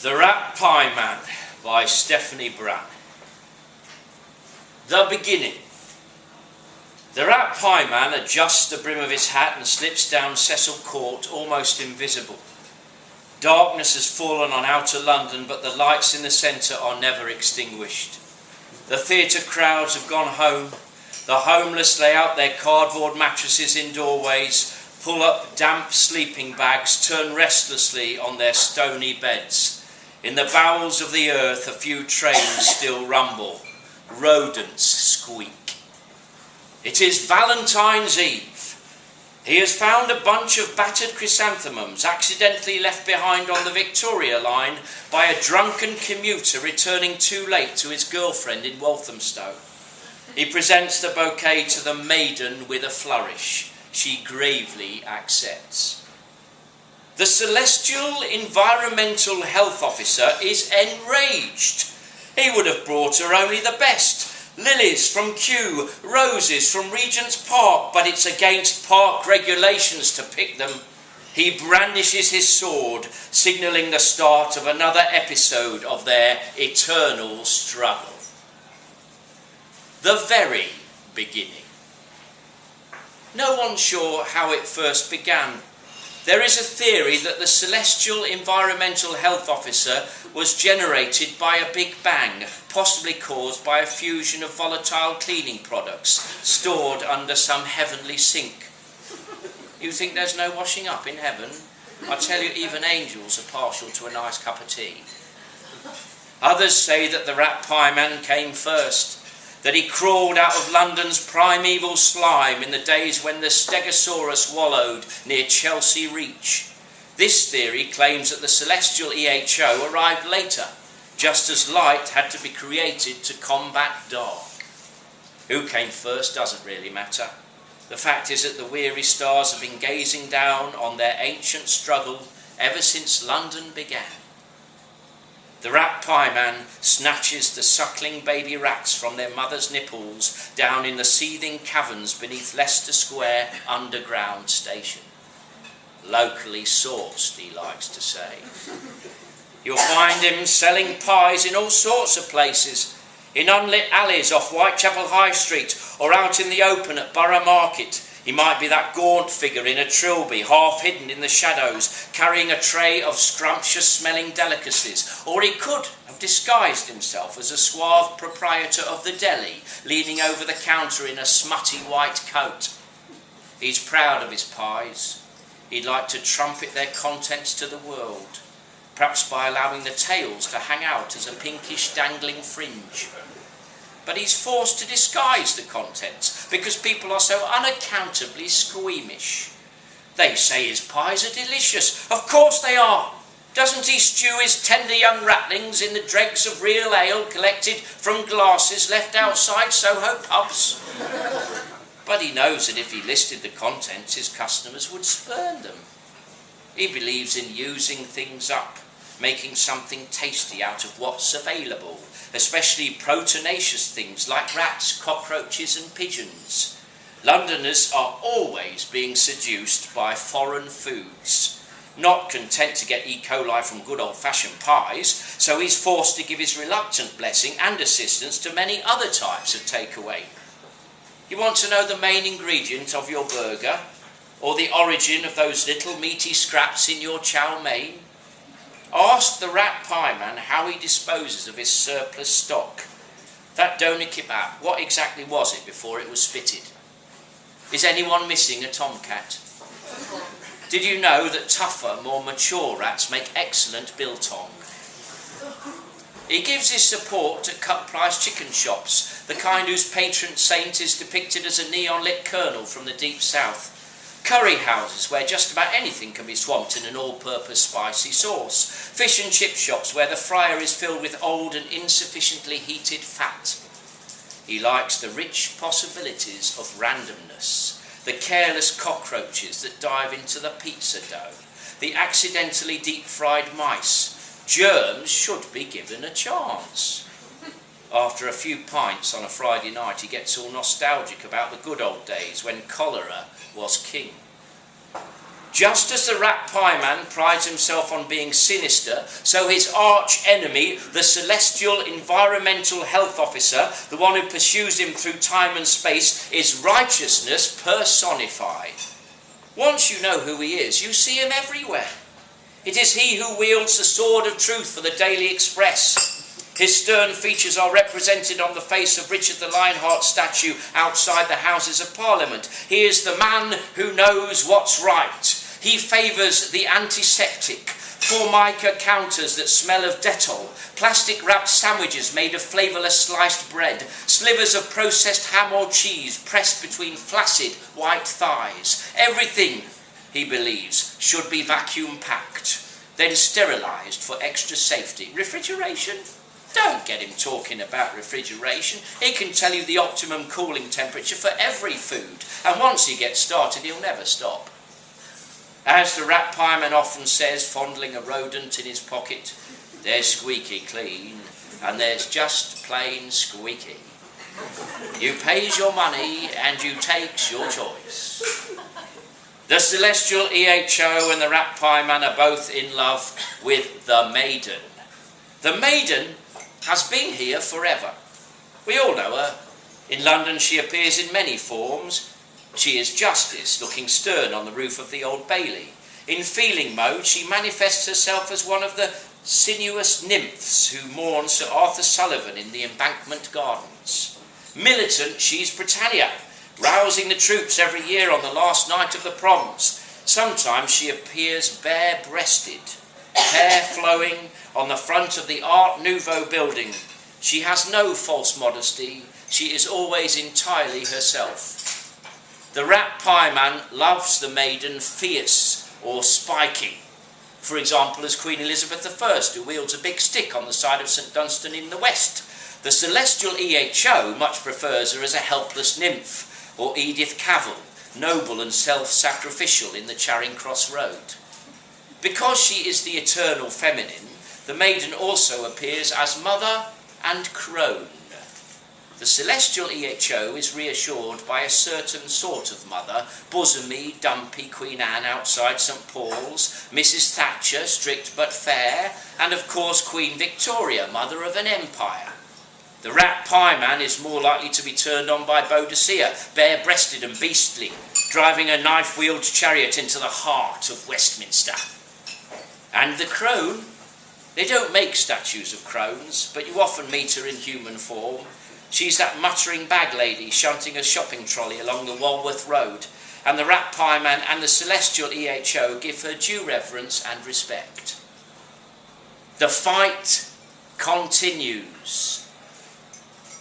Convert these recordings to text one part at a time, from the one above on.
The Rat Pie Man by Stephanie Brann. The beginning. The Rat Pie Man adjusts the brim of his hat and slips down Cecil Court, almost invisible. Darkness has fallen on outer London, but the lights in the centre are never extinguished. The theatre crowds have gone home. The homeless lay out their cardboard mattresses in doorways, pull up damp sleeping bags, turn restlessly on their stony beds. In the bowels of the earth a few trains still rumble. Rodents squeak. It is Valentine's Eve. He has found a bunch of battered chrysanthemums accidentally left behind on the Victoria line by a drunken commuter returning too late to his girlfriend in Walthamstow. He presents the bouquet to the maiden with a flourish. She gravely accepts. The Celestial Environmental Health Officer is enraged. He would have brought her only the best. Lilies from Kew, roses from Regent's Park, but it's against park regulations to pick them. He brandishes his sword, signalling the start of another episode of their eternal struggle. The very beginning. No one's sure how it first began. There is a theory that the Celestial Environmental Health Officer was generated by a big bang, possibly caused by a fusion of volatile cleaning products stored under some heavenly sink. You think there's no washing up in heaven? I tell you, even angels are partial to a nice cup of tea. Others say that the Rat Pie Man came first, that he crawled out of London's primeval slime in the days when the Stegosaurus wallowed near Chelsea Reach. This theory claims that the celestial EHO arrived later, just as light had to be created to combat dark. Who came first doesn't really matter. The fact is that the weary stars have been gazing down on their ancient struggle ever since London began. The Rat Pie Man snatches the suckling baby rats from their mother's nipples down in the seething caverns beneath Leicester Square underground station. Locally sourced, he likes to say. You'll find him selling pies in all sorts of places, in unlit alleys off Whitechapel High Street or out in the open at Borough Market. He might be that gaunt figure in a trilby, half hidden in the shadows, carrying a tray of scrumptious-smelling delicacies. Or he could have disguised himself as a suave proprietor of the deli, leaning over the counter in a smutty white coat. He's proud of his pies. He'd like to trumpet their contents to the world, perhaps by allowing the tails to hang out as a pinkish dangling fringe. But he's forced to disguise the contents because people are so unaccountably squeamish. They say his pies are delicious. Of course they are. Doesn't he stew his tender young ratlings in the dregs of real ale collected from glasses left outside Soho pubs? But he knows that if he listed the contents, his customers would spurn them. He believes in using things up, making something tasty out of what's available, especially proteinaceous things like rats, cockroaches and pigeons. Londoners are always being seduced by foreign foods. Not content to get E. coli from good old-fashioned pies, so he's forced to give his reluctant blessing and assistance to many other types of takeaway. You want to know the main ingredient of your burger? Or the origin of those little meaty scraps in your chow mein? Ask the Rat Pie Man how he disposes of his surplus stock. That doner kebab, what exactly was it before it was spitted? Is anyone missing a tomcat? Did you know that tougher, more mature rats make excellent biltong? He gives his support to cut-price chicken shops, the kind whose patron saint is depicted as a neon-lit colonel from the deep south. Curry houses where just about anything can be swamped in an all-purpose spicy sauce. Fish and chip shops where the fryer is filled with old and insufficiently heated fat. He likes the rich possibilities of randomness, the careless cockroaches that dive into the pizza dough, the accidentally deep-fried mice. Germs should be given a chance. After a few pints on a Friday night, he gets all nostalgic about the good old days when cholera was king. Just as the rat pie man prides himself on being sinister, so his arch enemy, the celestial environmental health officer, the one who pursues him through time and space, is righteousness personified. Once you know who he is, you see him everywhere. It is he who wields the sword of truth for the Daily Express. His stern features are represented on the face of Richard the Lionheart statue outside the Houses of Parliament. He is the man who knows what's right. He favours the antiseptic, Formica counters that smell of Dettol, plastic wrapped sandwiches made of flavourless sliced bread, slivers of processed ham or cheese pressed between flaccid white thighs. Everything, he believes, should be vacuum packed, then sterilised for extra safety. Refrigeration? Don't get him talking about refrigeration. He can tell you the optimum cooling temperature for every food, and once he gets started, he'll never stop. As the rat pieman often says, fondling a rodent in his pocket, there's squeaky clean, and there's just plain squeaky. You pays your money, and you takes your choice. The celestial EHO and the rat pieman are both in love with the maiden. The maiden has been here forever. We all know her. In London she appears in many forms. She is Justice, looking stern on the roof of the Old Bailey. In feeling mode she manifests herself as one of the sinuous nymphs who mourn Sir Arthur Sullivan in the Embankment Gardens. Militant, she's Britannia, rousing the troops every year on the last night of the proms. Sometimes she appears bare-breasted, hair flowing on the front of the Art Nouveau building. She has no false modesty. She is always entirely herself. The rat pieman loves the maiden fierce or spiky. For example, as Queen Elizabeth I, who wields a big stick on the side of St Dunstan in the west. The celestial EHO much prefers her as a helpless nymph, or Edith Cavell, noble and self-sacrificial in the Charing Cross Road. Because she is the eternal feminine, the maiden also appears as mother and crone. The celestial EHO is reassured by a certain sort of mother, bosomy, dumpy Queen Anne outside St Paul's, Mrs Thatcher, strict but fair, and of course Queen Victoria, mother of an empire. The rat pieman is more likely to be turned on by Boadicea, bare-breasted and beastly, driving a knife-wheeled chariot into the heart of Westminster. And the crone? They don't make statues of crones, but you often meet her in human form. She's that muttering bag lady shunting a shopping trolley along the Walworth Road, and the rat pieman and the celestial EHO give her due reverence and respect. The fight continues.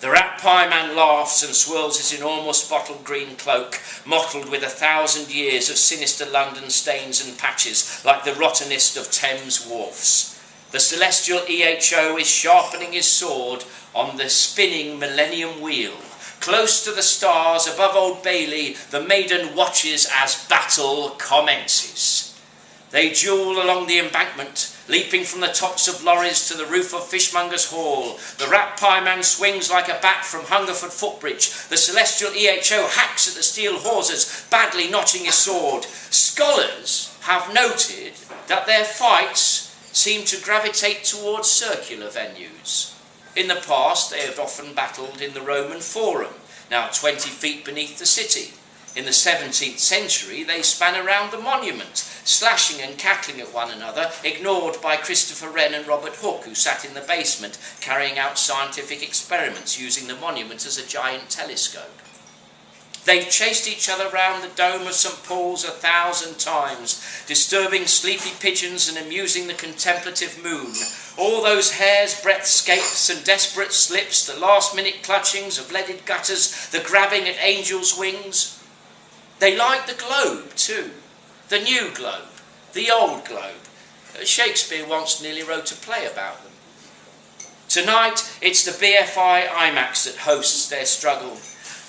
The rat pieman laughs and swirls his enormous bottle green cloak, mottled with 1,000 years of sinister London stains and patches, like the rottenest of Thames wharfs. The celestial EHO is sharpening his sword on the spinning millennium wheel. Close to the stars above Old Bailey, the maiden watches as battle commences. They duel along the embankment, leaping from the tops of lorries to the roof of Fishmonger's Hall. The rat pieman swings like a bat from Hungerford Footbridge. The celestial EHO hacks at the steel hawsers, badly notching his sword. Scholars have noted that their fights seem to gravitate towards circular venues. In the past, they have often battled in the Roman Forum, now 20 feet beneath the city. In the 17th century, they span around the monument, slashing and cackling at one another, ignored by Christopher Wren and Robert Hooke, who sat in the basement, carrying out scientific experiments using the monument as a giant telescope. They've chased each other round the dome of St Paul's 1,000 times, disturbing sleepy pigeons and amusing the contemplative moon. All those hair's breadth scapes and desperate slips, the last-minute clutchings of leaded gutters, the grabbing at angels' wings. They like the globe too, the new globe, the old globe. Shakespeare once nearly wrote a play about them. Tonight, it's the BFI IMAX that hosts their struggle.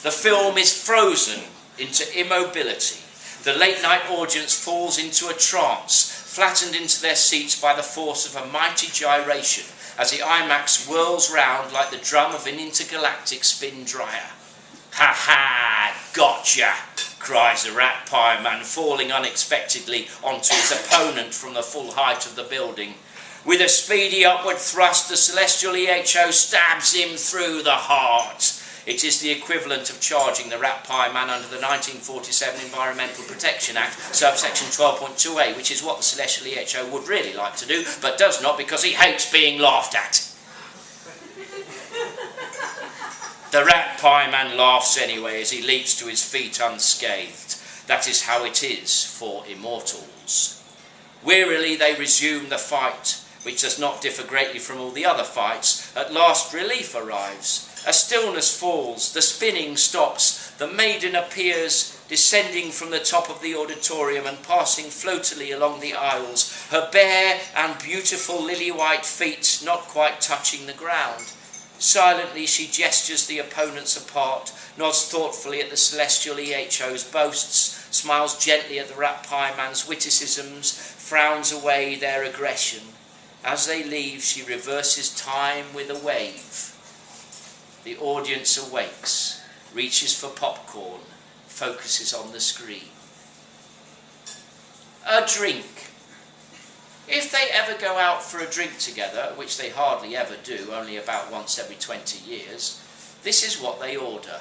The film is frozen into immobility. The late-night audience falls into a trance, flattened into their seats by the force of a mighty gyration as the IMAX whirls round like the drum of an intergalactic spin dryer. Ha ha! Gotcha! cries the rat pie man, falling unexpectedly onto his opponent from the full height of the building. With a speedy upward thrust, the celestial EHO stabs him through the heart. It is the equivalent of charging the rat pie man under the 1947 Environmental Protection Act, subsection 12.2a, which is what the celestial EHO would really like to do, but does not because he hates being laughed at. The rat pie man laughs anyway as he leaps to his feet unscathed. That is how it is for immortals. Wearily they resume the fight, which does not differ greatly from all the other fights. At last relief arrives. A stillness falls, the spinning stops, the maiden appears, descending from the top of the auditorium and passing floatily along the aisles, her bare and beautiful lily-white feet not quite touching the ground. Silently she gestures the opponents apart, nods thoughtfully at the celestial EHO's boasts, smiles gently at the rat pie man's witticisms, frowns away their aggression. As they leave, she reverses time with a wave. The audience awakes, reaches for popcorn, focuses on the screen. A drink. If they ever go out for a drink together, which they hardly ever do, only about once every 20 years, this is what they order.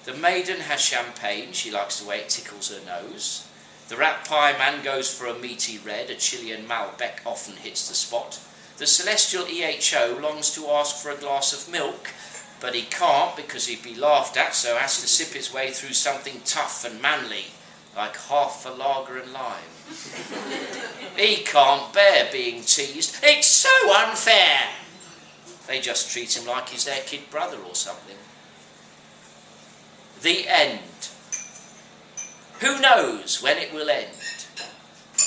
The maiden has champagne, she likes the way it tickles her nose. The rat pie man goes for a meaty red, a Chilean Malbec often hits the spot. The celestial EHO longs to ask for a glass of milk, but he can't because he'd be laughed at, so has to sip his way through something tough and manly, like half a lager and lime. He can't bear being teased. It's so unfair. They just treat him like he's their kid brother or something. The end. Who knows when it will end?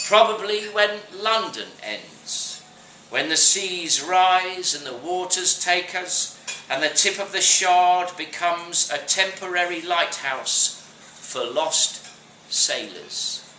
Probably when London ends. When the seas rise and the waters take us, and the tip of the Shard becomes a temporary lighthouse for lost sailors.